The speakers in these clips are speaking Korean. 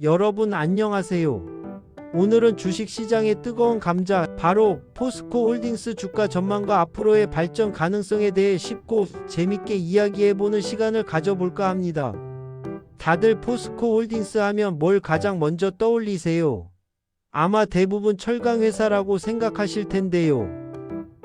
여러분 안녕하세요. 오늘은 주식시장의 뜨거운 감자, 바로 포스코홀딩스 주가 전망과 앞으로의 발전 가능성에 대해 쉽고 재밌게 이야기해보는 시간을 가져볼까 합니다. 다들 포스코홀딩스 하면 뭘 가장 먼저 떠올리세요? 아마 대부분 철강회사라고 생각하실 텐데요.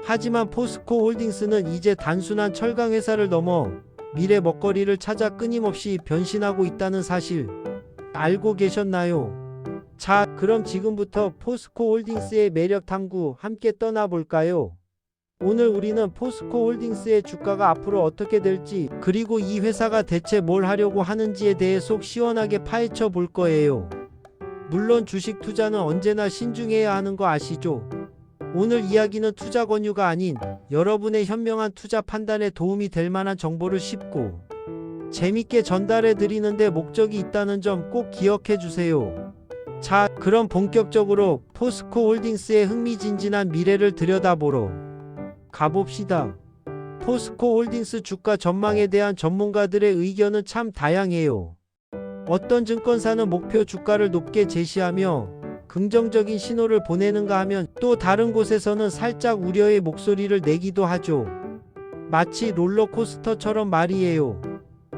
하지만 포스코홀딩스는 이제 단순한 철강회사를 넘어 미래 먹거리를 찾아 끊임없이 변신하고 있다는 사실 알고 계셨나요? 자, 그럼 지금부터 포스코홀딩스의 매력 탐구 함께 떠나볼까요? 오늘 우리는 포스코홀딩스의 주가가 앞으로 어떻게 될지, 그리고 이 회사가 대체 뭘 하려고 하는지에 대해 속 시원하게 파헤쳐 볼 거예요. 물론 주식 투자는 언제나 신중해야 하는 거 아시죠? 오늘 이야기는 투자 권유가 아닌 여러분의 현명한 투자 판단에 도움이 될 만한 정보를 쉽고 재밌게 전달해 드리는데 목적이 있다는 점 꼭 기억해 주세요. 자, 그럼 본격적으로 포스코홀딩스의 흥미진진한 미래를 들여다보러 가봅시다. 포스코홀딩스 주가 전망에 대한 전문가들의 의견은 참 다양해요. 어떤 증권사는 목표 주가를 높게 제시하며 긍정적인 신호를 보내는가 하면, 또 다른 곳에서는 살짝 우려의 목소리를 내기도 하죠. 마치 롤러코스터처럼 말이에요.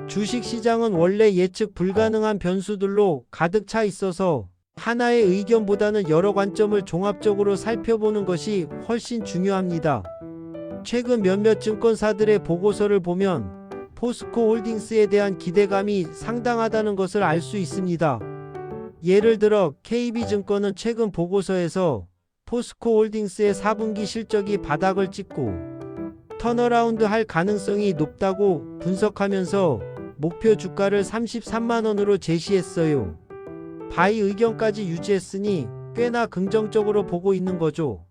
주식시장은 원래 예측 불가능한 변수들로 가득 차 있어서 하나의 의견보다는 여러 관점을 종합적으로 살펴보는 것이 훨씬 중요합니다. 최근 몇몇 증권사들의 보고서를 보면 포스코홀딩스에 대한 기대감이 상당하다는 것을 알 수 있습니다. 예를 들어 KB증권은 최근 보고서에서 포스코홀딩스의 4분기 실적이 바닥을 찍고 턴어라운드 할 가능성이 높다고 분석하면서 목표 주가를 33만원으로 제시했어요. 바이 의견까지 유지했으니 꽤나 긍정적으로 보고 있는 거죠.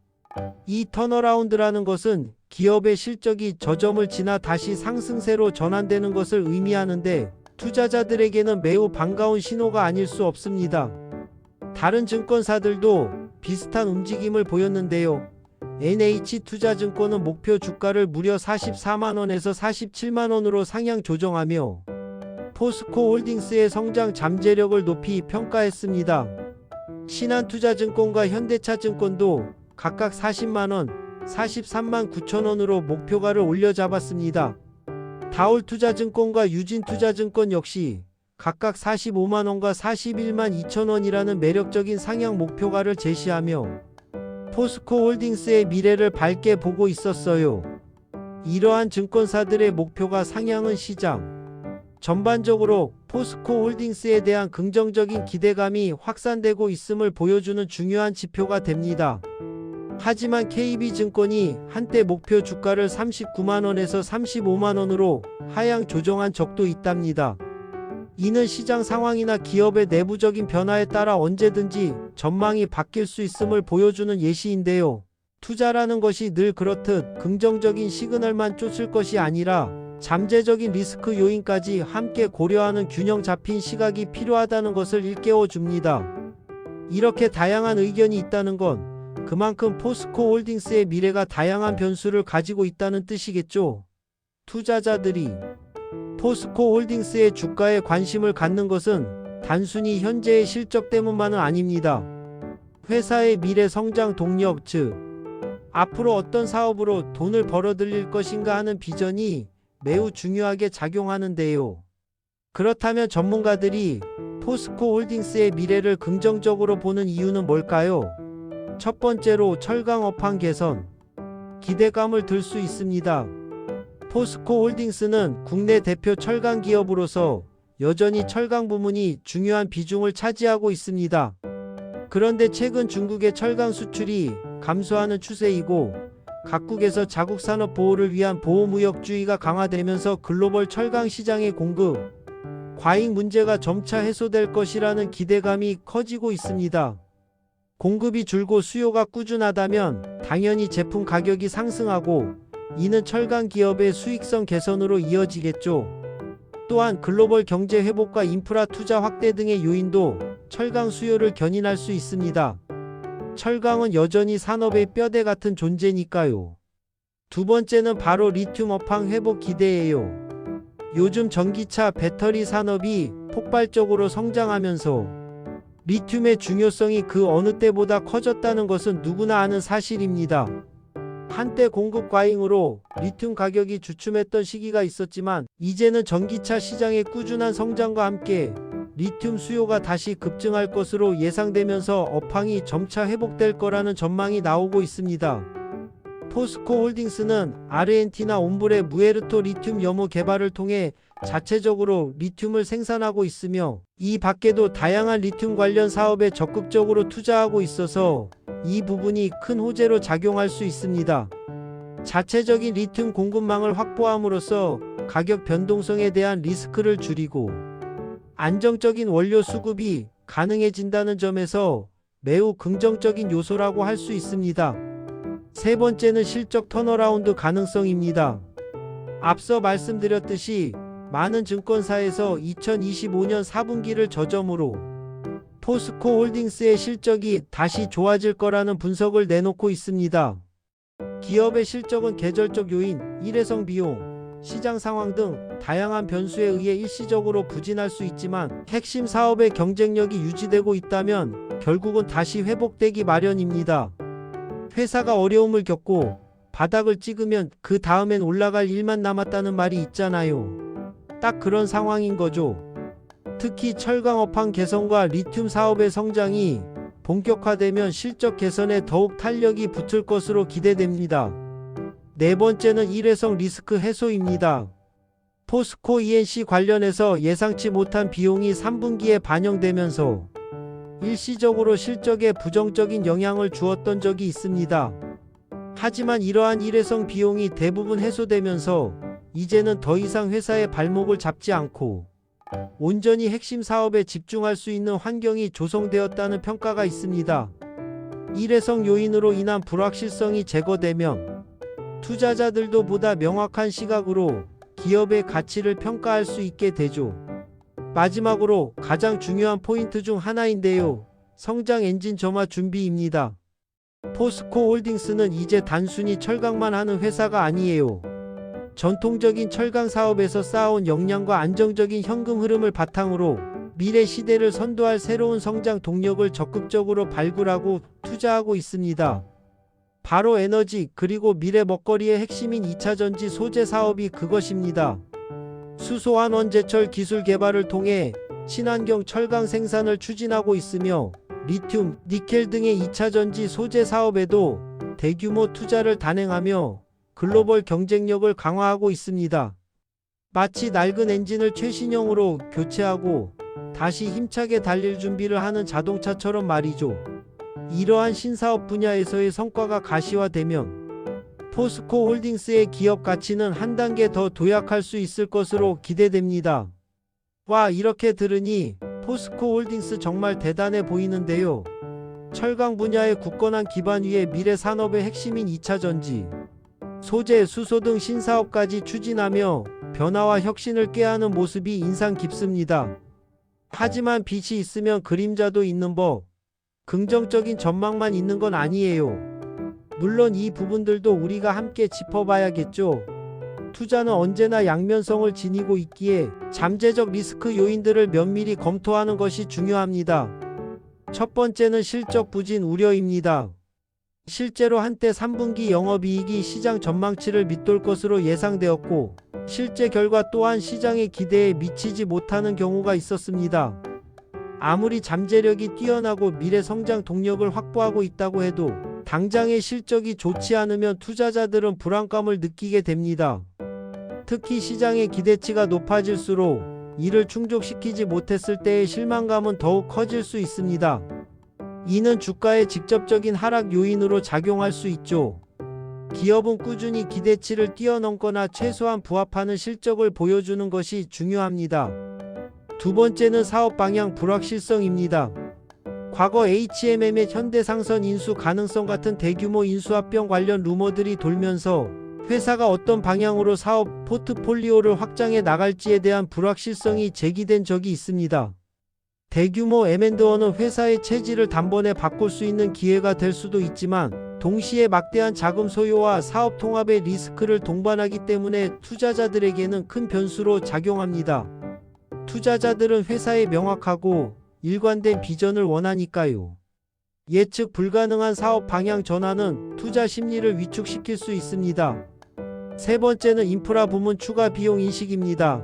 이 턴어라운드라는 것은 기업의 실적이 저점을 지나 다시 상승세로 전환되는 것을 의미하는데, 투자자들에게는 매우 반가운 신호가 아닐 수 없습니다. 다른 증권사들도 비슷한 움직임을 보였는데요. NH투자증권은 목표 주가를 무려 44만원에서 47만원으로 상향 조정하며 포스코홀딩스의 성장 잠재력을 높이 평가했습니다. 신한투자증권과 현대차증권도 각각 40만원, 43만 9천원으로 목표가를 올려 잡았습니다. 다올투자증권과 유진투자증권 역시 각각 45만원과 41만 2천원이라는 매력적인 상향 목표가를 제시하며 포스코홀딩스의 미래를 밝게 보고 있었어요. 이러한 증권사들의 목표가 상향은 시장 전반적으로 포스코홀딩스에 대한 긍정적인 기대감이 확산되고 있음을 보여주는 중요한 지표가 됩니다. 하지만 KB증권이 한때 목표 주가를 39만원에서 35만원으로 하향 조정한 적도 있답니다. 이는 시장 상황이나 기업의 내부적인 변화에 따라 언제든지 전망이 바뀔 수 있음을 보여주는 예시인데요. 투자라는 것이 늘 그렇듯 긍정적인 시그널만 쫓을 것이 아니라 잠재적인 리스크 요인까지 함께 고려하는 균형 잡힌 시각이 필요하다는 것을 일깨워 줍니다. 이렇게 다양한 의견이 있다는 건 그만큼 포스코홀딩스의 미래가 다양한 변수를 가지고 있다는 뜻이겠죠. 투자자들이 포스코홀딩스의 주가에 관심을 갖는 것은 단순히 현재의 실적 때문만은 아닙니다. 회사의 미래 성장 동력, 즉 앞으로 어떤 사업으로 돈을 벌어들일 것인가 하는 비전이 매우 중요하게 작용하는데요. 그렇다면 전문가들이 포스코홀딩스의 미래를 긍정적으로 보는 이유는 뭘까요? 첫 번째로 철강 업황 개선. 기대감을 들 수 있습니다. 포스코홀딩스는 국내 대표 철강 기업으로서 여전히 철강 부문이 중요한 비중을 차지하고 있습니다. 그런데 최근 중국의 철강 수출이 감소하는 추세이고, 각국에서 자국 산업 보호를 위한 보호무역주의가 강화되면서 글로벌 철강 시장의 공급 과잉 문제가 점차 해소될 것이라는 기대감이 커지고 있습니다. 공급이 줄고 수요가 꾸준하다면 당연히 제품 가격이 상승하고, 이는 철강 기업의 수익성 개선으로 이어지겠죠. 또한 글로벌 경제 회복과 인프라 투자 확대 등의 요인도 철강 수요를 견인할 수 있습니다. 철강은 여전히 산업의 뼈대 같은 존재니까요. 두 번째는 바로 리튬 업황 회복 기대예요. 요즘 전기차 배터리 산업이 폭발적으로 성장하면서 리튬의 중요성이 그 어느 때보다 커졌다는 것은 누구나 아는 사실입니다. 한때 공급 과잉으로 리튬 가격이 주춤했던 시기가 있었지만 이제는 전기차 시장의 꾸준한 성장과 함께 리튬 수요가 다시 급증할 것으로 예상되면서 업황이 점차 회복될 거라는 전망이 나오고 있습니다. 포스코 홀딩스는 아르헨티나 옴브레 무에르토 리튬 염호 개발을 통해 자체적으로 리튬을 생산하고 있으며 이 밖에도 다양한 리튬 관련 사업에 적극적으로 투자하고 있어서 이 부분이 큰 호재로 작용할 수 있습니다. 자체적인 리튬 공급망을 확보함으로써 가격 변동성에 대한 리스크를 줄이고 안정적인 원료 수급이 가능해진다는 점에서 매우 긍정적인 요소라고 할 수 있습니다. 세 번째는 실적 턴어라운드 가능성입니다. 앞서 말씀드렸듯이 많은 증권사에서 2025년 4분기를 저점으로 포스코 홀딩스의 실적이 다시 좋아질 거라는 분석을 내놓고 있습니다. 기업의 실적은 계절적 요인, 일회성 비용, 시장 상황 등 다양한 변수에 의해 일시적으로 부진할 수 있지만 핵심 사업의 경쟁력이 유지되고 있다면 결국은 다시 회복되기 마련입니다. 회사가 어려움을 겪고 바닥을 찍으면 그 다음엔 올라갈 일만 남았다는 말이 있잖아요. 딱 그런 상황인 거죠. 특히 철강 업황 개선과 리튬 사업의 성장이 본격화되면 실적 개선에 더욱 탄력이 붙을 것으로 기대됩니다. 네 번째는 일회성 리스크 해소입니다. 포스코 E&C 관련해서 예상치 못한 비용이 3분기에 반영되면서 일시적으로 실적에 부정적인 영향을 주었던 적이 있습니다. 하지만 이러한 일회성 비용이 대부분 해소되면서 이제는 더 이상 회사의 발목을 잡지 않고 온전히 핵심 사업에 집중할 수 있는 환경이 조성되었다는 평가가 있습니다. 일회성 요인으로 인한 불확실성이 제거되면 투자자들도 보다 명확한 시각으로 기업의 가치를 평가할 수 있게 되죠. 마지막으로 가장 중요한 포인트 중 하나인데요. 성장 엔진 점화 준비입니다. 포스코 홀딩스는 이제 단순히 철강만 하는 회사가 아니에요. 전통적인 철강 사업에서 쌓아온 역량과 안정적인 현금 흐름을 바탕으로 미래 시대를 선도할 새로운 성장 동력을 적극적으로 발굴하고 투자하고 있습니다. 바로 에너지 그리고 미래 먹거리의 핵심인 2차전지 소재 사업이 그것입니다. 수소환원 제철 기술 개발을 통해 친환경 철강 생산을 추진하고 있으며 리튬, 니켈 등의 2차전지 소재 사업에도 대규모 투자를 단행하며 글로벌 경쟁력을 강화하고 있습니다. 마치 낡은 엔진을 최신형으로 교체하고 다시 힘차게 달릴 준비를 하는 자동차처럼 말이죠. 이러한 신사업 분야에서의 성과가 가시화되면 포스코 홀딩스의 기업 가치는 한 단계 더 도약할 수 있을 것으로 기대됩니다. 와, 이렇게 들으니 포스코 홀딩스 정말 대단해 보이는데요. 철강 분야의 굳건한 기반 위에 미래 산업의 핵심인 2차전지, 소재, 수소 등 신사업까지 추진하며 변화와 혁신을 꾀하는 모습이 인상 깊습니다. 하지만 빛이 있으면 그림자도 있는 법, 긍정적인 전망만 있는 건 아니에요. 물론 이 부분들도 우리가 함께 짚어봐야겠죠. 투자는 언제나 양면성을 지니고 있기에 잠재적 리스크 요인들을 면밀히 검토하는 것이 중요합니다. 첫 번째는 실적 부진 우려입니다. 실제로 한때 3분기 영업이익이 시장 전망치를 밑돌 것으로 예상되었고 실제 결과 또한 시장의 기대에 미치지 못하는 경우가 있었습니다. 아무리 잠재력이 뛰어나고 미래 성장 동력을 확보하고 있다고 해도 당장의 실적이 좋지 않으면 투자자들은 불안감을 느끼게 됩니다. 특히 시장의 기대치가 높아질수록 이를 충족시키지 못했을 때의 실망감은 더욱 커질 수 있습니다. 이는 주가의 직접적인 하락 요인으로 작용할 수 있죠. 기업은 꾸준히 기대치를 뛰어넘거나 최소한 부합하는 실적을 보여주는 것이 중요합니다. 두 번째는 사업 방향 불확실성입니다. 과거 HMM의 현대상선 인수 가능성 같은 대규모 인수합병 관련 루머들이 돌면서 회사가 어떤 방향으로 사업 포트폴리오를 확장해 나갈지에 대한 불확실성이 제기된 적이 있습니다. 대규모 M&A는 회사의 체질을 단번에 바꿀 수 있는 기회가 될 수도 있지만 동시에 막대한 자금 소요와 사업 통합의 리스크를 동반하기 때문에 투자자들에게는 큰 변수로 작용합니다. 투자자들은 회사의 명확하고 일관된 비전을 원하니까요. 예측 불가능한 사업 방향 전환은 투자 심리를 위축시킬 수 있습니다. 세 번째는 인프라 부문 추가 비용 인식입니다.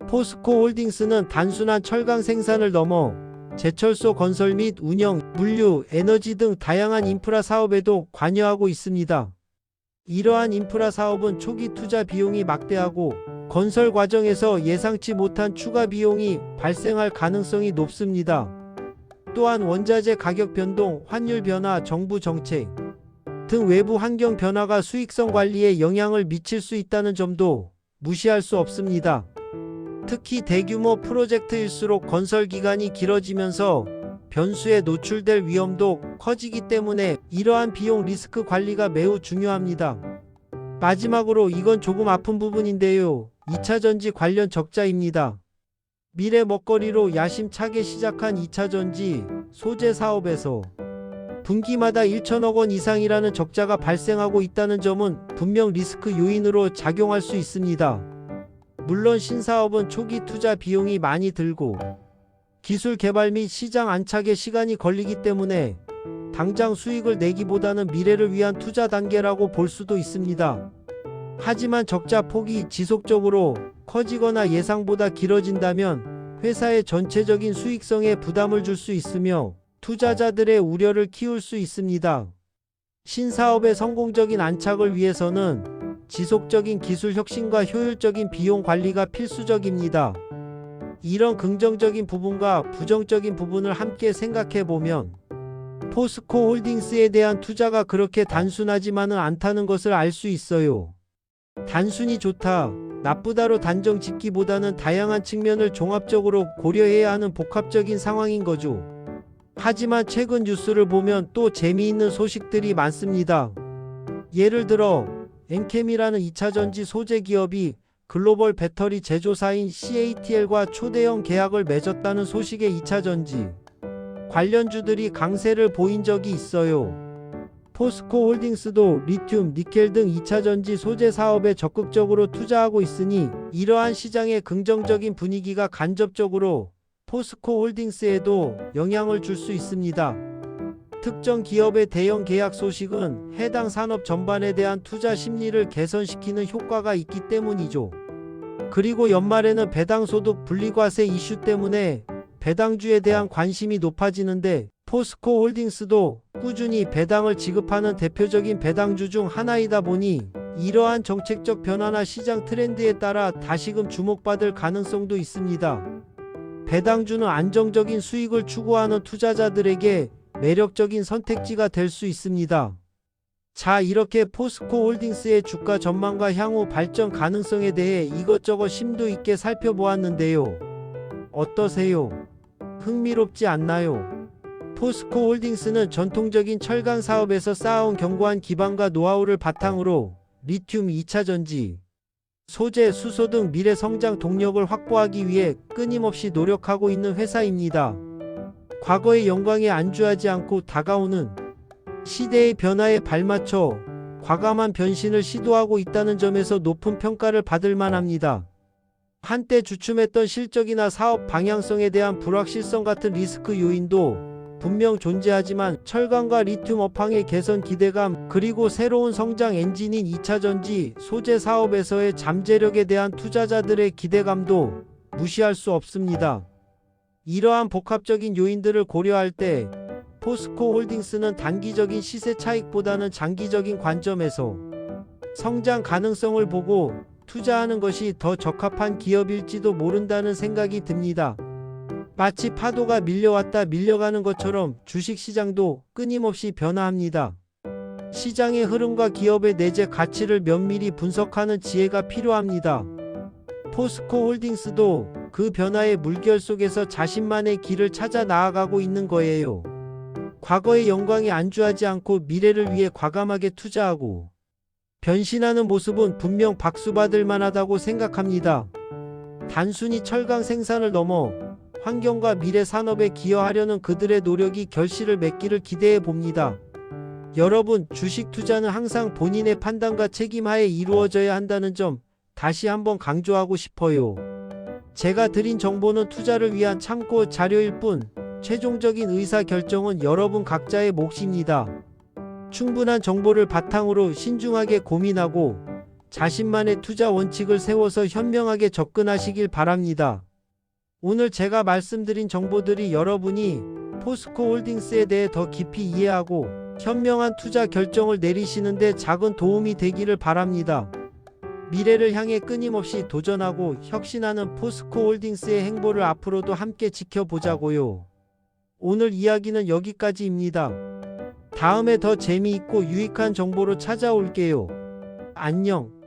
포스코 홀딩스는 단순한 철강 생산을 넘어 제철소 건설 및 운영, 물류, 에너지 등 다양한 인프라 사업에도 관여하고 있습니다. 이러한 인프라 사업은 초기 투자 비용이 막대하고 건설 과정에서 예상치 못한 추가 비용이 발생할 가능성이 높습니다. 또한 원자재 가격 변동, 환율 변화, 정부 정책 등 외부 환경 변화가 수익성 관리에 영향을 미칠 수 있다는 점도 무시할 수 없습니다. 특히 대규모 프로젝트일수록 건설 기간이 길어지면서 변수에 노출될 위험도 커지기 때문에 이러한 비용 리스크 관리가 매우 중요합니다. 마지막으로 이건 조금 아픈 부분인데요. 2차전지 관련 적자입니다. 미래 먹거리로 야심차게 시작한 2차전지 소재 사업에서 분기마다 1천억 원 이상이라는 적자가 발생하고 있다는 점은 분명 리스크 요인으로 작용할 수 있습니다. 물론 신사업은 초기 투자 비용이 많이 들고 기술 개발 및 시장 안착에 시간이 걸리기 때문에 당장 수익을 내기보다는 미래를 위한 투자 단계라고 볼 수도 있습니다. 하지만 적자 폭이 지속적으로 커지거나 예상보다 길어진다면 회사의 전체적인 수익성에 부담을 줄 수 있으며 투자자들의 우려를 키울 수 있습니다. 신사업의 성공적인 안착을 위해서는 지속적인 기술 혁신과 효율적인 비용 관리가 필수적입니다. 이런 긍정적인 부분과 부정적인 부분을 함께 생각해 보면 포스코 홀딩스에 대한 투자가 그렇게 단순하지만은 않다는 것을 알 수 있어요. 단순히 좋다, 나쁘다로 단정 짓기보다는 다양한 측면을 종합적으로 고려해야 하는 복합적인 상황인 거죠. 하지만 최근 뉴스를 보면 또 재미있는 소식들이 많습니다. 예를 들어 엔캠이라는 2차전지 소재 기업이 글로벌 배터리 제조사인 CATL과 초대형 계약을 맺었다는 소식에 2차전지 관련주들이 강세를 보인 적이 있어요. 포스코 홀딩스도 리튬, 니켈 등 2차전지 소재 사업에 적극적으로 투자하고 있으니 이러한 시장의 긍정적인 분위기가 간접적으로 포스코 홀딩스에도 영향을 줄 수 있습니다. 특정 기업의 대형 계약 소식은 해당 산업 전반에 대한 투자 심리를 개선시키는 효과가 있기 때문이죠. 그리고 연말에는 배당소득 분리과세 이슈 때문에 배당주에 대한 관심이 높아지는데 포스코 홀딩스도 꾸준히 배당을 지급하는 대표적인 배당주 중 하나이다 보니 이러한 정책적 변화나 시장 트렌드에 따라 다시금 주목받을 가능성도 있습니다. 배당주는 안정적인 수익을 추구하는 투자자들에게 매력적인 선택지가 될 수 있습니다. 자, 이렇게 포스코 홀딩스의 주가 전망과 향후 발전 가능성에 대해 이것저것 심도 있게 살펴보았는데요. 어떠세요? 흥미롭지 않나요? 포스코 홀딩스는 전통적인 철강 사업에서 쌓아온 견고한 기반과 노하우를 바탕으로 리튬 2차전지, 소재, 수소 등 미래 성장 동력을 확보하기 위해 끊임없이 노력하고 있는 회사입니다. 과거의 영광에 안주하지 않고 다가오는 시대의 변화에 발맞춰 과감한 변신을 시도하고 있다는 점에서 높은 평가를 받을 만합니다. 한때 주춤했던 실적이나 사업 방향성에 대한 불확실성 같은 리스크 요인도 분명 존재하지만 철강과 리튬 업황의 개선 기대감, 그리고 새로운 성장 엔진인 2차전지 소재 사업에서의 잠재력에 대한 투자자들의 기대감도 무시할 수 없습니다. 이러한 복합적인 요인들을 고려할 때 포스코 홀딩스는 단기적인 시세 차익보다는 장기적인 관점에서 성장 가능성을 보고 투자하는 것이 더 적합한 기업일지도 모른다는 생각이 듭니다. 마치 파도가 밀려왔다 밀려가는 것처럼 주식시장도 끊임없이 변화합니다. 시장의 흐름과 기업의 내재 가치를 면밀히 분석하는 지혜가 필요합니다. 포스코 홀딩스도 그 변화의 물결 속에서 자신만의 길을 찾아 나아가고 있는 거예요. 과거의 영광에 안주하지 않고 미래를 위해 과감하게 투자하고 변신하는 모습은 분명 박수받을 만하다고 생각합니다. 단순히 철강 생산을 넘어 환경과 미래 산업에 기여하려는 그들의 노력이 결실을 맺기를 기대해 봅니다. 여러분, 주식 투자는 항상 본인의 판단과 책임하에 이루어져야 한다는 점 다시 한번 강조하고 싶어요. 제가 드린 정보는 투자를 위한 참고 자료일 뿐, 최종적인 의사 결정은 여러분 각자의 몫입니다. 충분한 정보를 바탕으로 신중하게 고민하고 자신만의 투자 원칙을 세워서 현명하게 접근하시길 바랍니다. 오늘 제가 말씀드린 정보들이 여러분이 포스코홀딩스에 대해 더 깊이 이해하고 현명한 투자 결정을 내리시는데 작은 도움이 되기를 바랍니다. 미래를 향해 끊임없이 도전하고 혁신하는 포스코홀딩스의 행보를 앞으로도 함께 지켜보자고요. 오늘 이야기는 여기까지입니다. 다음에 더 재미있고 유익한 정보로 찾아올게요. 안녕.